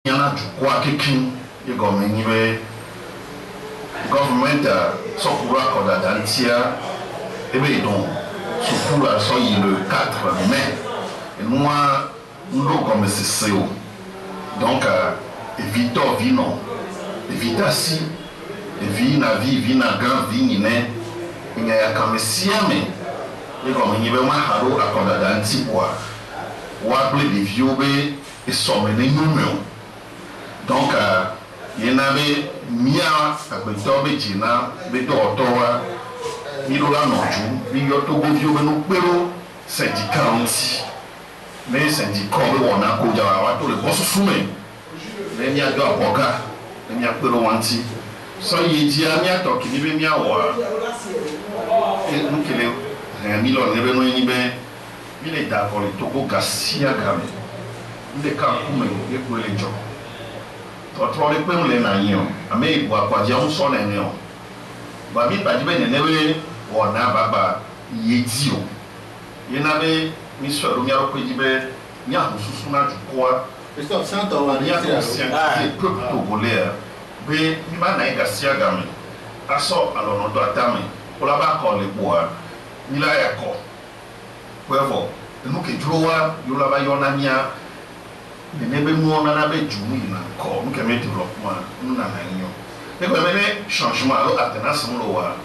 yana jukwa kikin igomeniwe government sokura koda dantia ebe don sukura so yi le 4 mai et moi nous comme c'est donc evito vino evitasi vina vina grand vinine ngaya kamesiame igomeniwe ma haro akoda danti kwa wa ble de viobe et somene numéro donc il y en avait mia agbetobe jina be do otowa mi do la noju mi yo to go vio be no pero syndicat mais syndicat be wona ko jawa wa to le bosso sume le mi ado aboga le mi apero wanti so yi ji amia to ki be mi awa e nkele mi lo ne be no ni be mi le da ko le to go gasia game nde ka kume e ko le jo tɔtɔ le kpe le na yi o ame yi bua kwadzi awo sɔ na ne o babi badzi be nene be wɔna baba yedzi o yena be mi sɔ ɛro mi alo kpe dzi be mi aho susu na dukɔa mi aho siãnti peuple togolais be mi ba na yi gasia game asɔ alɔnɔdɔ atame kola ba kɔ le kpoa mi la ya kɔ kpɛvɔ enu kedro wa yola ba yɔ na mia. Ne be nous on a be djumi na ko nous keme développement nous na nanyo e ko mene changement lo alternance mo wa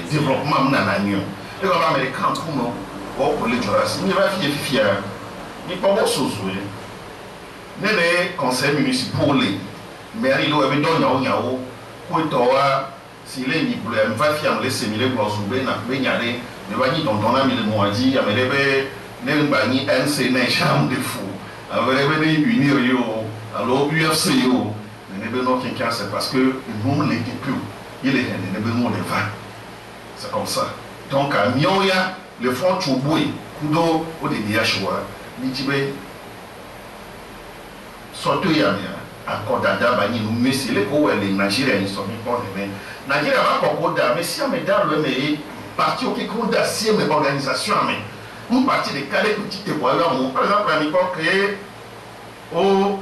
développement na nanyo e ko ba american kuno o ko le joras ni ba fia ni pa bo sozwe ne le conseil municipal le mais il do e be do nyawo ko to wa si le ni pour le va fia le semile ko zumbe na be nyare ne ba ni don na mi le mo adi ya me le be ne ba ni NC na chambre de fou avec les unis alors UFC c'est parce que nous l'équipe il est c'est comme ça donc à Mioya le front Chouboui Kudo au DDHwa Nijibe surtout il y a encore d'ada bani nous mais c'est les co les Nigériens ils sont pas mais Nigeria va encore mais si on met dans le mais parti au qui compte d'acier mais organisation mais une partie des calés petites voilà par exemple à l'époque créé au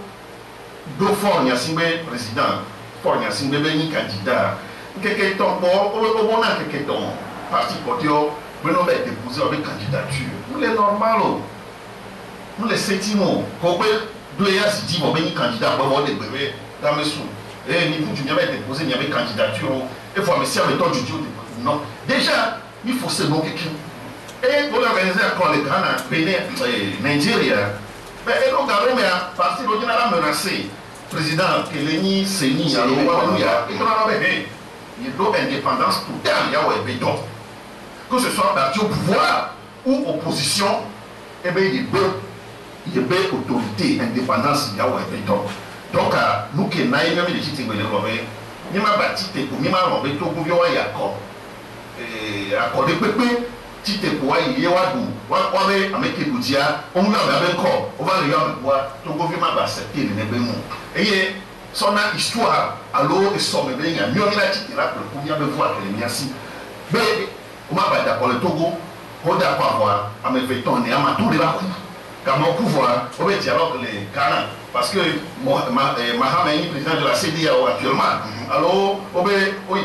deux fois il y a cinq président fois il y a cinq béni candidat quelqu'un tombe au bon an quelqu'un tombe parti côté mais on va déposer avec candidature nous les normal nous les septimo qu'on peut deux ans si dit bon béni candidat bon des bébés dans mes sous et niveau du bien déposer il y avait candidature et faut mais si avec toi du non déjà il faut se bon quelqu'un. Et pour organiser encore les grands pays Nigeria, mais et donc mais parti de l'ordinaire menacé, président Keleni Seni, alors il doit indépendance totale, que ce soit parti au pouvoir ou opposition, et bien il y a une autorité, indépendance, donc nous qui n'avons même légitime ni ma bâti ni ma robé tout gouvernement y accordé pépé. Si tu es pour y avoir on est avec les boudias, on va avec corps, on va les voir, ton gouvernement va accepter les nébémons. Et son histoire, alors, et son bébé, il y a mieux la petite là pour le pouvoir de voir que les miens si. Mais, on va d'accord le Togo, on va voir, à mes vétons et à ma tour de la coupe. Car mon pouvoir, on va dire alors que les Ghana, parce que Mahama est président de la CEDEAO actuellement. Alors, on va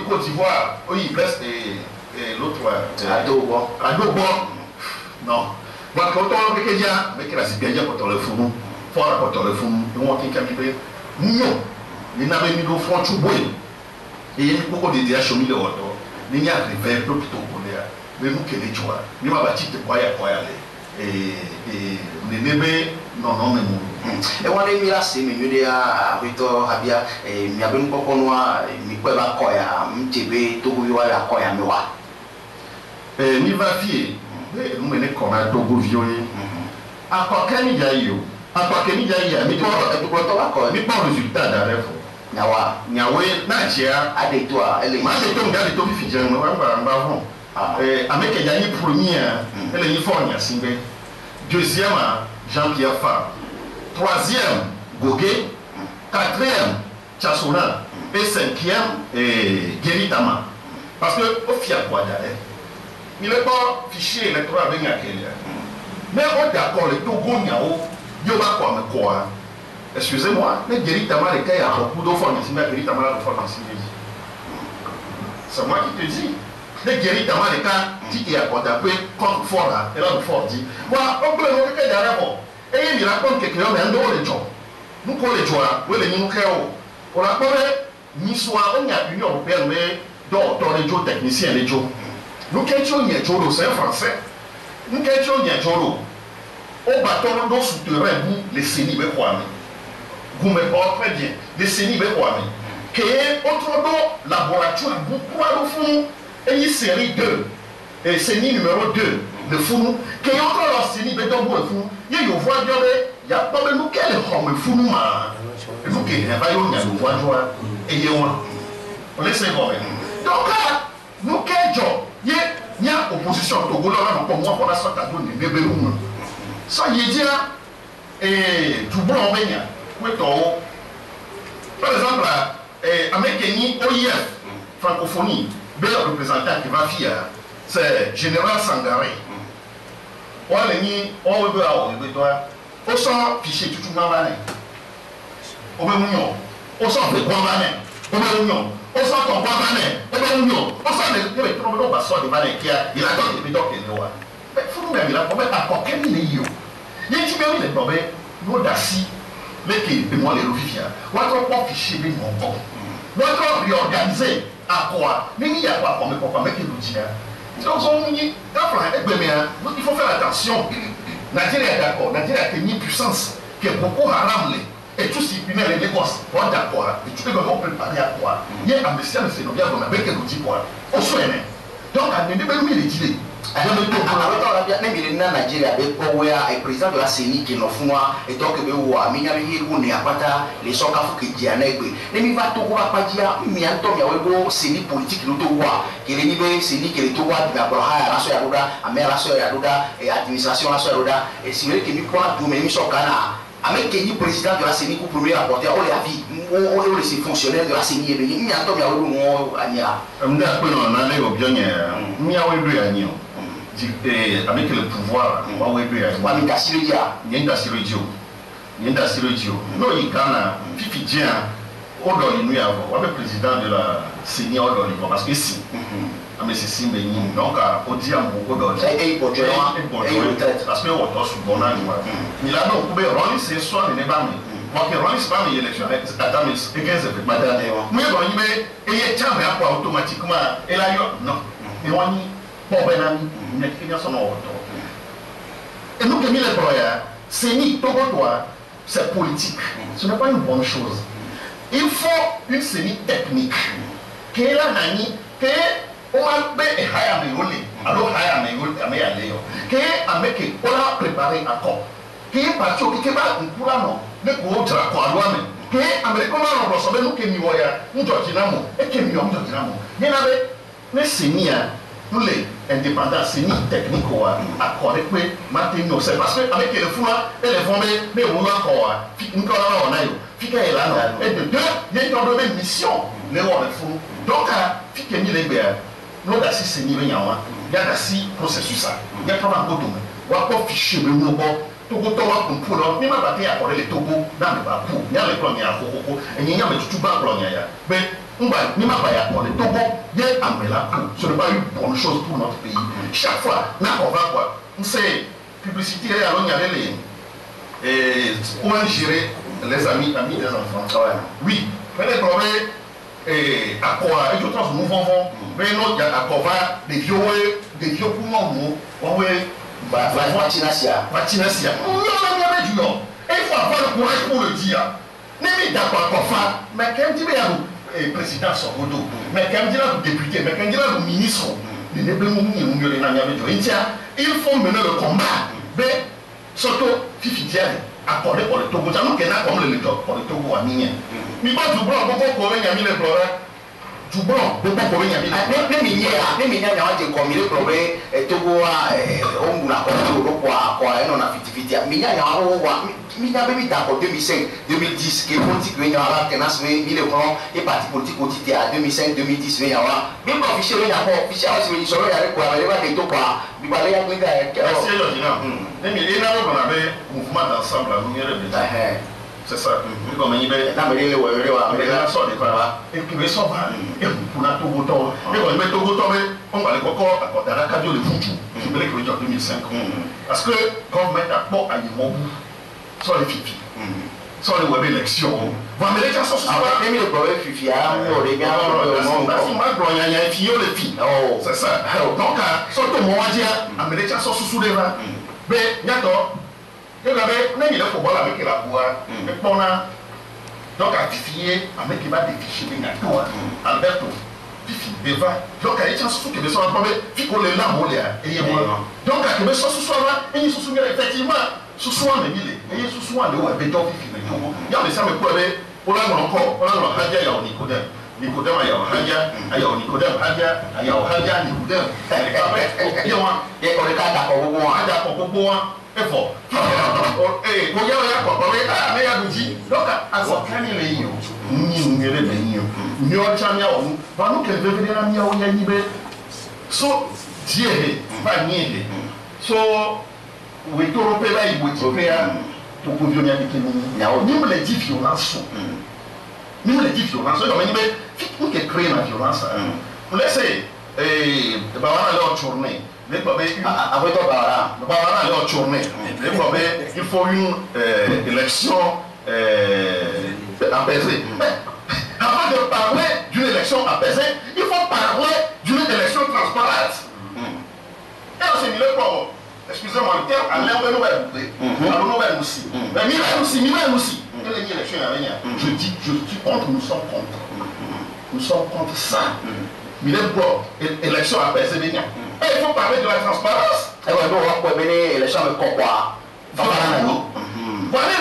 Côte d'Ivoire, on y blesse et l'autre Adobo non bon quand on veut que dia mais que la sibia quand on le fou fora quand on le fou on tem que ambiber non ni na be mi do front Chouboui et il beaucoup de dia chomi le auto ni nya river tout Togolais mais nous que les joie ni ma bâti te quoi et ne nebe non mais e wale mi la se mi de a rito habia e mi abem koko no a mi ko ba ko ya mtebe Togo yo ya ko ya mi wa mi va fier nous mener comme un Togo violé à quoi qu'il y a eu à quoi qu'il y a eu mais pas résultat d'arrêt nyawe na chia ade toi elle ma de to ngale to fi jan wa ba ho avec il y a eu première elle est fort nya simbe deuxième Jean-Pierre Fabre troisième Gogué quatrième Chassona et cinquième Guéritama parce que au fiat quoi d'aller il n'est pas fichier électoral avec Kenya mais on d'accord le Togo nyao yo ba quoi me quoi excusez-moi, mais Guéry Tamar et Kaya a beaucoup de formes ici, mais Guéry Tamar a de formes ici. C'est moi qui te dis. Les Guéry Tamar et Kaya, qui est à Kodapé, contre Fort là, et là le Fort dit, moi, on peut le montrer derrière moi. Et il raconte que quelqu'un, mais un dehors les gens. Nous, pour les gens, où les nous créons. Pour la première, ni soit, on y a l'Union européenne, mais dans les gens techniciens, les gens. Nous, question, il y a Jolo, c'est un français. Nous, question, il y a Jolo. Au bâton, dans souterrain, vous, les CENI, mais quoi, vous me parlez très bien. Les CENI, mais quoi, que autre laboratoire, vous croyez au fond, et une série 2, et CENI numéro 2, le fou, que autre la CENI, mais dans le fou, il y a une voix de il y a pas de nous, quel homme fou, nous, et vous qui n'avez pas une voix de joie, et il y a un. Laissez-moi. Donc, nous, quel job, il y a opposition au Togo, là, pour moi, pour la sorte à donner, mais belou. Ça y est dit là, et tout bon en Bénia, par exemple, avec Kenny OIF, francophonie, le représentant qui va faire, c'est Général Sangaré. On a mis, on veut avoir, on sent fichier tout le monde. On veut mignon, on sent le bon manet, on veut mignon, on sent ton bon manet, on veut mignon, on sent les trompettes, on va sortir de manet qui a, il a tant de bédons qu'il y a. Mais il faut nous il a combien à quoi quel est yo? Il y a qui les problèmes, nous d'assis, les qui de moi les refifia. Votre pas fichier les mon bon. Votre réorganiser à quoi? Mais il y a pas comme pour mettre le dire. Donc on dit, il faut faire attention. Nigeria est d'accord, Nigeria a une puissance qui est beaucoup haram et tout ce qui est les Lagos, on est d'accord. Et tu peux me préparer à quoi? Il y a un message c'est nous bien avec le dit quoi? Au soin. Donc à ne pas nous les dire. Nigeria président de la CENI qui nous font et donc les socs qui ne va pas dire mais en CENI politique nous qui est niveau CENI qui est tout la soeur la soeur et administration la soeur et si vous voulez que nous prend tout mais avec le président de la CENI pour premier rapporter on les avis on les fonctionnaires de la CENI il y a un temps avec le pouvoir, il y a une non, il Ghana, Fifidien, on doit y avoir, le président de la CENI, on doit y avoir, parce que si, mais c'est si, donc, on dit à beaucoup d'autres, parce qu'on doit se bon à nous. Il a donc coupé, Ronnie, c'est soit les débats, moi qui Ronnie, c'est pas mes élections, et 15 madame, mais Ronnie, et il y a tiens, mais après, automatiquement, et là, non, et on y bon, ben, une explication en retour. Et nous, qui les broyeurs, CENI, Togo-toi, c'est politique. Ce n'est pas une bonne chose. Il faut une CENI technique. Qui est là, Nani, qui est au Malbé et Hayamegole, alors Hayamegole, Kamealeo, qui est avec on a préparé un corps, qui est parti au Kikeba, un courant, le courant de la Koualouane, qui est américain, on va savoir nous qui nous voyons, nous Georginamo, et qui nous avons Georginamo. Il y en avait, mais CENI, nous les indépendants, c'est ni technique ou accordé que maintenant c'est parce que avec les fous et les fondés, mais on a encore une colonne on a eu, fique est là et de deux, il y a une mission les rois les fous. Donc fique ni les biens, nous d'assis c'est ni rien, il y a d'assis processus ça, il y a pas mal de choses. On va pas ficher le mot Togo Togo pour l'autre, mais ma bataille accorder les Togo dans le bas pour, il y a les colonies à Coco et il y a mes tout bas colonies mais ni ma baya pour les Togo, il y a un mélange. Ce n'est pas une bonne chose pour notre pays. Chaque fois, on va quoi? On sait, publicité, alors il y a les. Comment gérer les amis des enfants? Oui, mais les problèmes, à quoi? Et je pense que nous vont, mais non, il y a à quoi des vieux poumons, vaccination. Non, et il faut avoir le courage pour le dire. N'est-ce pas d'accord, mais quand tu es président Sokoto, mais quand il y a le député, mais quand il y a le ministre, il faut mener le combat. Mais surtout, Fifidiane, accordé pour le Togo, ça nous connaît comme le job pour le Togo à Migné. Mais pas du blanc, pourquoi qu'on a mis les problèmes? Du blanc, pourquoi qu'on a mis les problèmes? Les Migné, il y a des commis les problèmes, Togo, on l'a compris, on a fitifité. Migné, il y a même d'accord 2005, 2010, que politique il y a là, il est parti politique au titre à 2005, 2010, il y a là. Même pas fichier, il y a pas fichier, il y a quoi, il y a des taux quoi, il y a des merci, Georgina. Mais il y a un mouvement d'ensemble à nous. c'est ça comme il est na me le ouais mais là ça n'est pas et qui veut ça va et pour la Togo to et on met Togo to on va le coco à côté de la cadio de Foutou je me l'ai connu en 2005 parce que quand mettre à port à Yimobu sur les fifi sur les web élections va me les gens sont sur ah mais le problème fifi ah on les gars c'est ma gloire il y a un fillon les filles c'est ça donc surtout moi dire à me les gens sont sous les là mais d'accord et là ben il faut voir avec la voix et pendant donc à fifier avec qui va déficher les gars Alberto fifi deva donc à échange sous que de son problème fico les là molia et moi donc à que me sous là et ils se souviennent effectivement sous soin de mille et sous soin de ouais béton fifi mais il y a des ça me quoi on a encore on a hadia ya Nicodème Nicodème ya hadia ya Nicodème hadia ya hadia Nicodème et on est là d'accord bon effort eh ko ya ko ah me ya duji donc asokani le yo ni ngere be ni ni o chamia o ba no ke be na mi o ya ni be so die ba ni he so we to rope ba i bo ti pe ya to ko vio ni ake ni ya o ni me le di violence ni me le di violence so ni be fi ke créer la violence on laisse ba wana le o tourner après toi, alors tourner. Il faut une élection apaisée. Mais avant de parler d'une élection apaisée, il faut parler d'une élection transparente. Et on s'est mis le problème. Excusez-moi, le terme, à l'heure de nouvelle. À nouvelle aussi. Mais Milan aussi. Quelle est l'élection à venir? Je dis contre, nous sommes contre. Nous sommes contre ça. Mais l'élection apaisée venir. Et il faut parler de la transparence. Et voilà, on va venir les gens me quoi. Voilà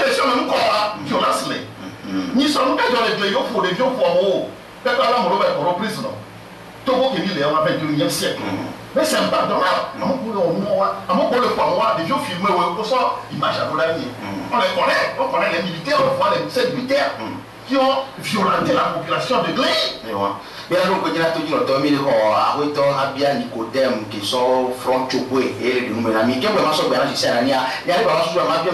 les gens me quoi. Violence les. Ni sommes pas dans les vieux pour les vieux pour moi. Peut-être là on va reprise non. Togo qui vit en 21e siècle. Mais c'est impardonnable. À mon pour le moi, les vieux filmés au sort image à l'avenir. On connaît les militaires, on voit les militaires qui ont violenté la population de Glé. Bien donc il y a tout dit l'automne il a bien Nicodème qui sont front chopé et le numéro ami qui est vraiment sur bien la scène il y a pas mal sur ma bien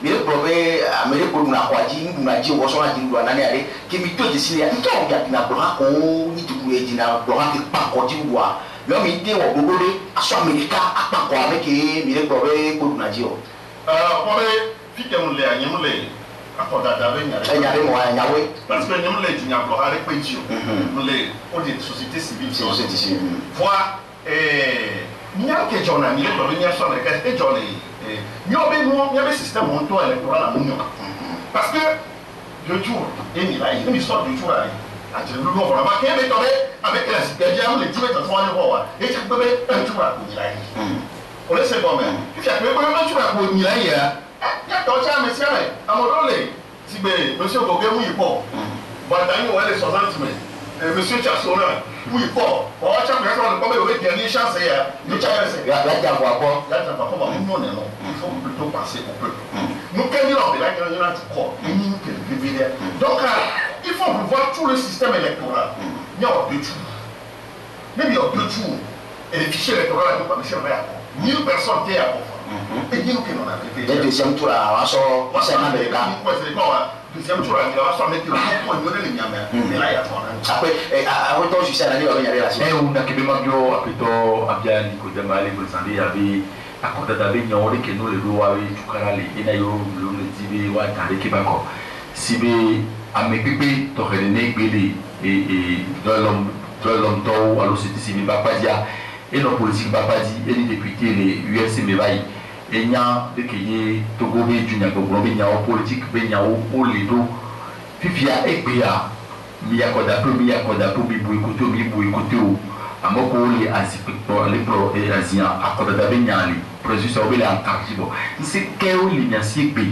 mais le problème Amérique pour nous la croisine nous a dit on va dire doit n'aller aller qui me tout décider il y a bien blanc on ni tout est dit na blanc qui pas côté bois l'homme était au bobolé à son américain à pas quoi avec le problème pour nous a dit pour les filles on les a ñemulé parce que nous les disons encore avec Pédio, nous les sociétés civiles, voir il y a que j'en ai mis le problème sur les cas et j'en ai il y a un système montant électoral à Mounion parce que le jour et il a une histoire du jour à dire nous on va pas qu'il est tombé avec la situation les 10 mètres à voir et chaque bébé un jour à Mounilaï on le sait quand même il y a un jour à Mounilaï il y a d'autres messieurs à mon rôle si monsieur Bogé oui pas Bataille ou les 60 mais monsieur Chassona oui pas on va chaque personne comme il y a des chances nous chasser là il y a quoi non il faut plutôt passer au peuple nous quel là il y a du corps donc il faut revoir tout le système électoral il y a deux tours même il y a deux tours et les fichiers électoraux là pas monsieur Réa 1000 personnes qui à et nous que l'on a fait le deuxième tour à Wasso c'est un américain deuxième tour à Wasso avec le point de l'Union mais là il y a trois après à retour jusqu'à l'année on va y aller là et on a que même bio apito abia Nicodème aller pour s'en avait à côté d'aller nyore que nous les lois avec tukarale et na yo le tibi wa tare ke bako sibe amepepe to relene gbele et dans l'homme to alors c'était civil bapadia et nos politiques bapadi et les députés les UFC Mebaï et nya de que Togo be junya go be nya politique be nya o ledo fifia ekbea mi akoda pro mi boycotté o amoko les aspects les pro et asian akoda da be nya li processus o be la encartibo c'est que o li nya si ekbe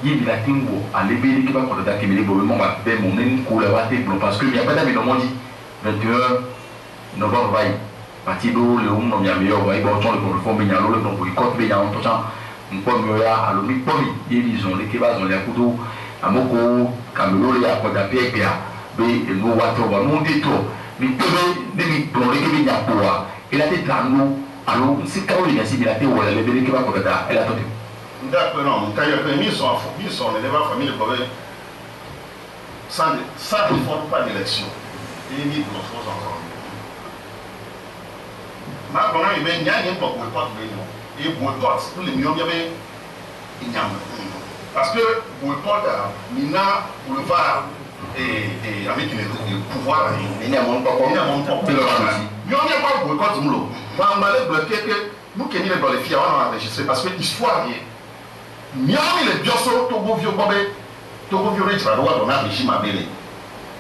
yi la tingo ale be ki ba akoda da kemele bo mo ba be mon en ko la ba te parce que mi akoda mi no mondi 21 novembre vai partido le umno mi amigo vai bo ton le fond bien le don boycott bien en tout temps on peut ya alo mi pomi ils ont les kebas on les kudo amoko kamelo ya ko da pe pe be no wato ba no dito mi tebe de mi pro le ke bien poa et la tête alo alo si ka o le si la te wala le be ke ba ko da elle a toté d'accord non quand il y a mis son les débats famille le sans réforme, pas d'élection. Et il dit que nous sommes ensemble. Maintenant, il y a un boycott. Et boycott, pour les millions, il y avait une parce que boycott, il y a pour le VAR et avec le pouvoir, il y a mon papa. Il y a pas de boycott, on va bloquer que nous qui sommes dans les filles, on a enregistré parce que l'histoire est. Il y a les biosos, Togo Vieux Bobé, Togo Vieux Rich, on a régime à Bélé.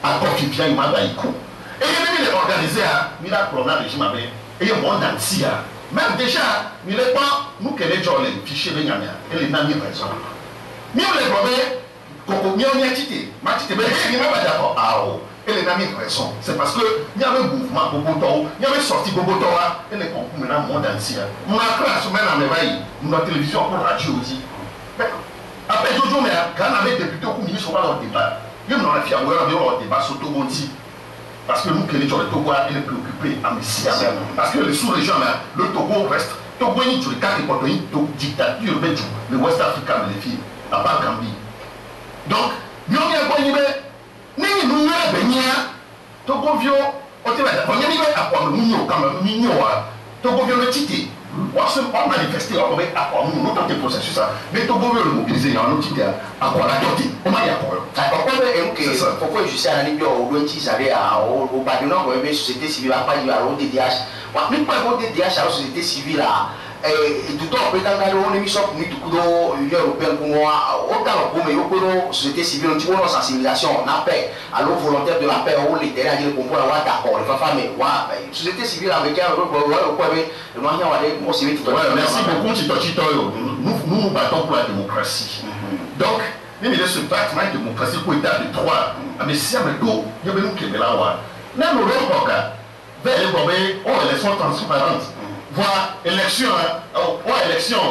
À Kofi il m'a dit coup. Et il est organisé à Mila Corona régime à Bélé. Et il y a un monde entier. Même déjà, il n'est pas nous qui les gens les fichiers de Nyamia. Et les Nami raison. Mais on les problèmes, Coco, il y a un tité. Ma tité, mais il n'y a pas d'accord. Ah oh. Et les Nami raison. C'est parce qu'il y avait un mouvement Boboto, il y avait sorti Boboto, et les concours maintenant monde entier. On a pris la semaine en éveil, on a télévision pour radio aussi. Après Jojo, mais quand on avait député au ministre, on va leur débat. Il y a un fiable, on va leur débat sur Togonti. Parce que nous, que les gens de Togo, ils sont préoccupés à Messia. Parce que les sous-régions, le Togo reste. Togo, il y a 4 dictatures, le West Africa, les filles, à part Gambie. Donc, nous avons dit que nous avons dit que Togo, nous avons dit que Togo, on va manifester, on va faire des processus. Mais Togo veut le mobiliser, il y a un autre idée à quoi la doter. On va y avoir. Pourquoi je sais à l'année au Badounan, on va société civile, à pas dire à l'ODDH. On ne peut pas l'ODDH à la société civile. Et tout le temps, on a mis ça pour l'Union européenne pour moi. Autant pour la société civile, on dit qu'on a sensibilisation, on appelle à l'eau volontaire de la paix, on les terrains, on peut avoir d'accord. La société civile américaine, merci beaucoup, Tito. Nous nous battons pour la démocratie. Donc, même il y a ce pacte de démocratie pour l'état de droit. Mais si on a tout, il y a même qui est là. Même le rôle vers les problèmes, élections transparentes. Voir élection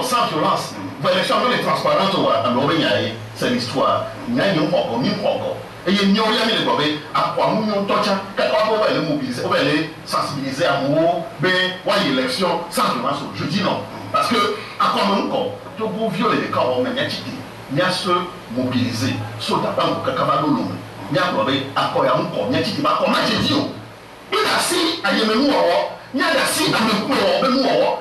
sans violence, voir élection non transparente, c'est l'histoire. Il y a un encore. Et il y a les problèmes, à quoi nous nous touchons, on va les mobiliser, on va les sensibiliser à nous, mais élection sans violence. Je dis non. Parce que, à quoi nous encore, tout pour violer les corps, il y a se mobiliser, sur ta banque, Kakavalo, il y a un problème, à quoi il y a encore, il y a dit, comment j'ai dit, il a si, à Yemenou, il y a des signes à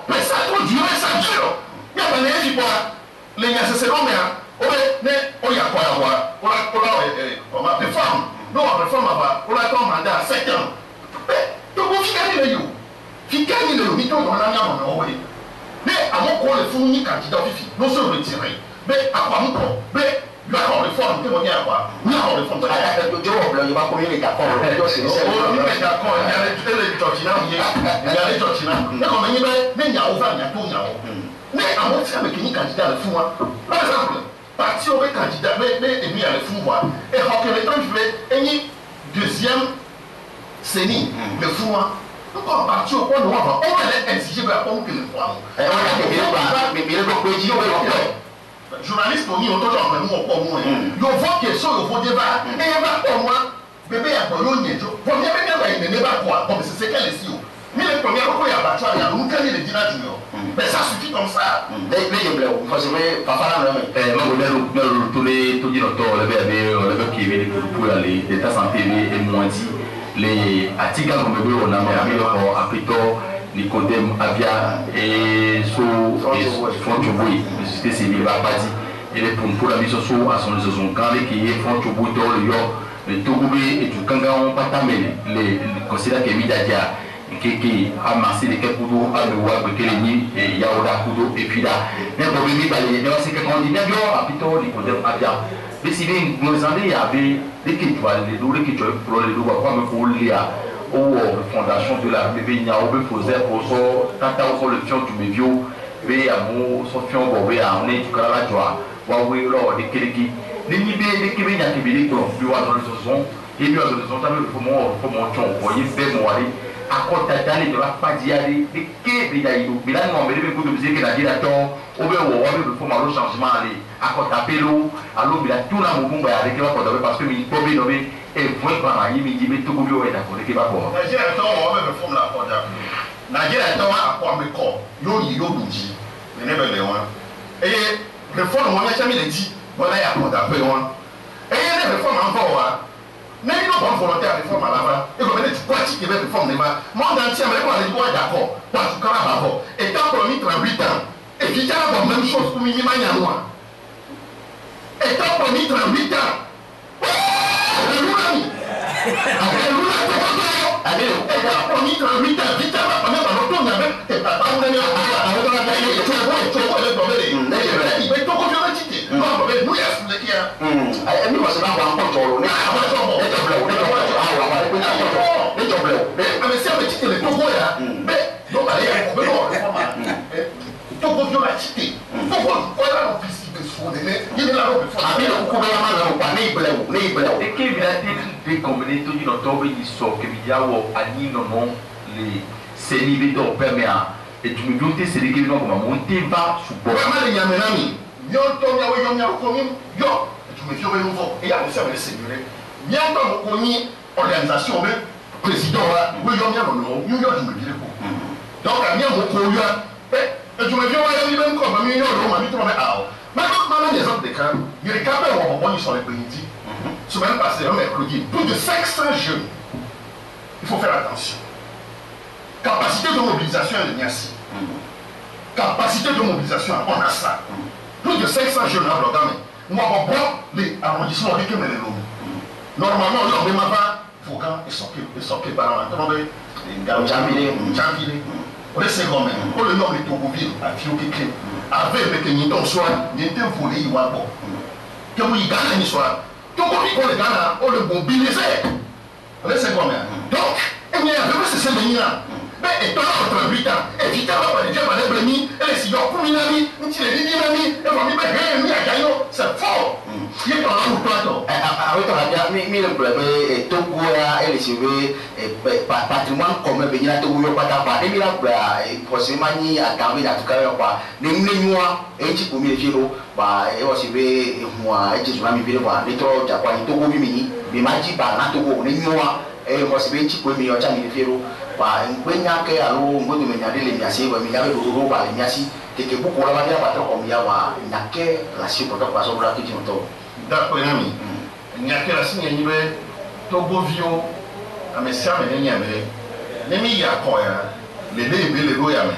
mais ça peut durer, ça dure. Il y a des gens qui les nécessaires, mais il y a quoi à voir. On a réforme. Nous, on réforme on a comme mandat à 7 ans. Mais, donc, on finit les yeux. Finit les yeux, mais on a mis en envoyé. Mais, avant qu'on les fournisse candidat, nous sommes retirés. Mais, à quoi nous prend? Mais, il y a une réforme, il y a quoi? Il y a une réforme. Il va combien les d'accord? Il y a les d'accord, il y a les Georgina, il y a les Georgina. Mais comme il y a ouvert, il y a tout, mais à mon avis, il y a un candidat le fou. Par exemple, parti au candidat, mais il y a le fou. Et quand les gens veulent, il y a deuxième CENI, le fou. Donc, on parti au point de voir, on va exiger que la pompe que le fou. Mais il y a le journaliste pour nous, on doit faire nous encore moins. Il faut que ça, il faut débat. Et il va pour moi, bébé a pour nous, il faut bien il ne va pas comme c'est quel est si. Mais les premières fois, il y a battu, il y a nous gagné les dîners. Mais ça suffit comme ça. Tous les docteurs, les qui viennent pour l'état santé et moins dit, les articles comme on a mis à plutôt. Nicodème Avia et Fonchoboui, la société civile va pas dire. Et les pour la mission à son quand qui est Fonchoboui, le Togoubé et tout Kangaon Patamé, les considèrent que Midadia, qui a massé les Kapoudou, à le Wab, Keleni, et Yaoda Kudo, et puis là, les problèmes, c'est qu'on dit, à plutôt Nicodème Avia. Mais si bien, nous en il y avait des étoiles, les doubles qui pour les loups, pour les ou fondation de la bébé Niao faisait pour son tata ou le fion du mévio et à mon son fion bobé à on est du la joie waouh lors des keleki les nibé les kébé n'a kébé pour lui voir dans le son et lui a dans le son tamé pour mon chon voyez fait moi aller à côté d'aller de la pas d'y aller des kébé d'aïdo mais là non mais les coups de musique n'a dit la ton au bé ou au faut mal changement aller à côté appelo à l'eau mais là tout la mouvement avec la côté parce que il faut bien nommer et point par là, il me dit, mais tout le monde est d'accord, il va voir. Nigeria est en train de faire la porte. Nigeria est en train de faire corps. Yo, mais never le one. Et réforme, on a jamais dit, voilà, il y a porte après one. Et il y a des réformes encore, Mais il y a une bonne volonté à réforme à l'avant. Et comme tu crois qu'il y a une réforme, monde entier, mais moi, je dois être d'accord. Parce que là-bas, étant promis 38 ans, et puis il y a la même chose pour minimum à moi. Étant promis 38 ans, et tu me dis que c'est les qui vont monter va sous bord. Organisation président donc à bien beaucoup et tu me dis ouais même comme million maintenant des autres cas il y a des cas où on sur les pays semaine passée un mercredi plus de 500 jeunes il faut faire attention capacité de mobilisation de Niassi capacité de mobilisation on a ça plus de 500 jeunes à Blogame moi on bloque les arrondissements avec les noms normalement on ne demande pas Foucan est sorti par un Janvier. On est second même. On le nomme les Togoville à Fioké. Avec les Niton soit, n'était volé, il va bon. Que vous y gagnez une soirée. Togoville, on le gagne, on le mobilise. On est second même. Donc, il y a un peu de ces là. Mais étant entre 8 ans, et vite avant, les gens allaient blâmer, et les sillons pour Minami, et on dit, c'est fort. Il y a un peu mi le problème est tout goya et les patrimoine commun venir à tout goya pas et mi la forcément ni à camber à tout cas quoi ne mnenwa et tu peux me filo ba et aussi be moi et tu vas me dire quoi les trop ja quoi tout go mi maji ba na tout go ne nwa et moi c'est be tu peux me acha mi filo ba ngwenya ke alo ngodo me nyade le miasi ba mi yabe do ba le miasi te ke buku la ba dia patro comme ya wa nyake la si pour pas sobre la tout to d'accord ami il y a que la signe ni be Togo vio a me sia me nya me ne mi ya ko ya le be be le go ya me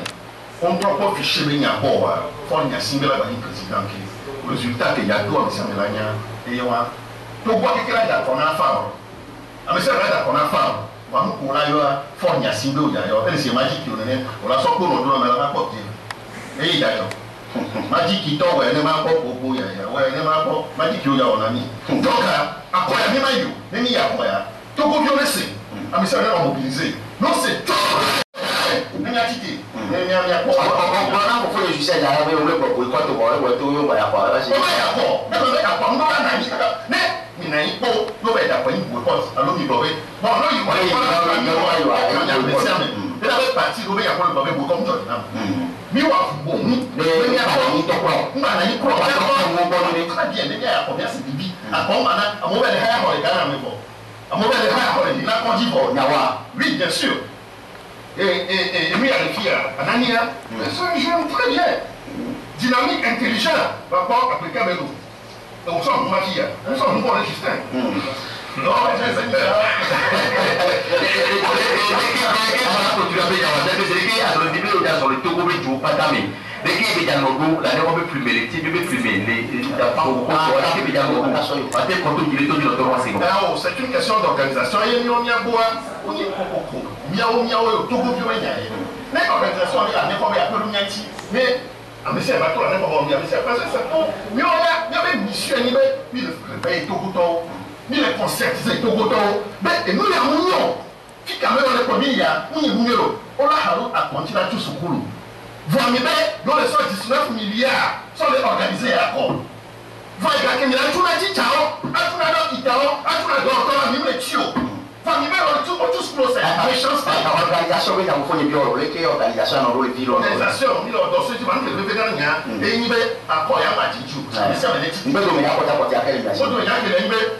on doit pas ficher me nya bo wa fo nya singela ba ni président ki résultat que ya do me sia me la nya e wa Togo ke kila da ko na fa a me sia da ko na fa wa mu ko la yo fo nya singo ya yo e se magic yo ne o la so ko no do me la ko ti e ya yo magic to wa ne ma ko ko ya wa ne ma ko magic yo ya ona ni donc akoya ni ma yo ne mi ya akoya Togo bio lese a me se na mobiliser non c'est tout ne mi atiti ne mi ya ko na ko fo le justice da ba o le ko ko to bo le to yo ba ya ko ba si o ba ya ko ne ko ya ko ndo na ni ne mi na ipo no be da ko ni bo ko alo mi bo be bon no you wa ne la be parti do be ya ko bo be bo ko mjo na mi wa fu bo mu ne mi ya ko ni to ko ngba na ni ko ba ko mo bo ni ka die ne ya ko ya si bibi akon ma na amo be le ha ho le ga na me bo amo be le ha ho le la ko ji bo nyawa oui bien sûr et lui à l'équipe Anania c'est un jeune très bien dynamique intelligent par rapport à quelqu'un de nous on sent nous maquille on sent nous bon les Justin non mais c'est une question d'organisation. Il y a Voyez bien, dans les 119 milliards sont organisés à quoi? Voyez bien qu'il y a tout le dit ciao, à tout le monde qui ciao, à tout le monde qui a mis le tuyau. Voyez bien, on tous procès. L'organisation, il y a un fonds de bureau, l'organisation, on le dit. L'organisation, il y a un dossier qui va nous lever dans le mien, et il y a un quoi, il y a un petit tuyau. Mais c'est un petit tuyau. Il y a un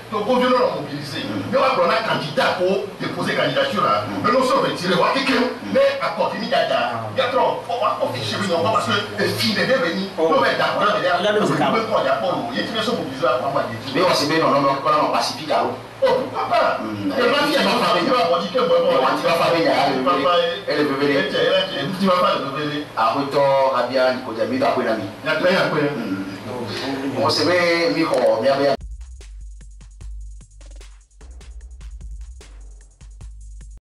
Togo vient mobiliser. Il y a un candidat pour déposer candidature là. Mais nous sommes retirés. Mais à côté, il y a trop. On fait chez nous parce que les filles de venir. On va être d'accord. Il y a des gens qui sont mobilisés à mais on sait bien, on a Pacifique. Oh, pourquoi pas? Il y a pas qui va faire des gens, on dit que bon, on va faire des gens, elle est bébé. Tu vas pas le bébé. Aruto, Rabia, Nicodia, Mita, Quenami. Il y a plein. On se met, Miko, Mia,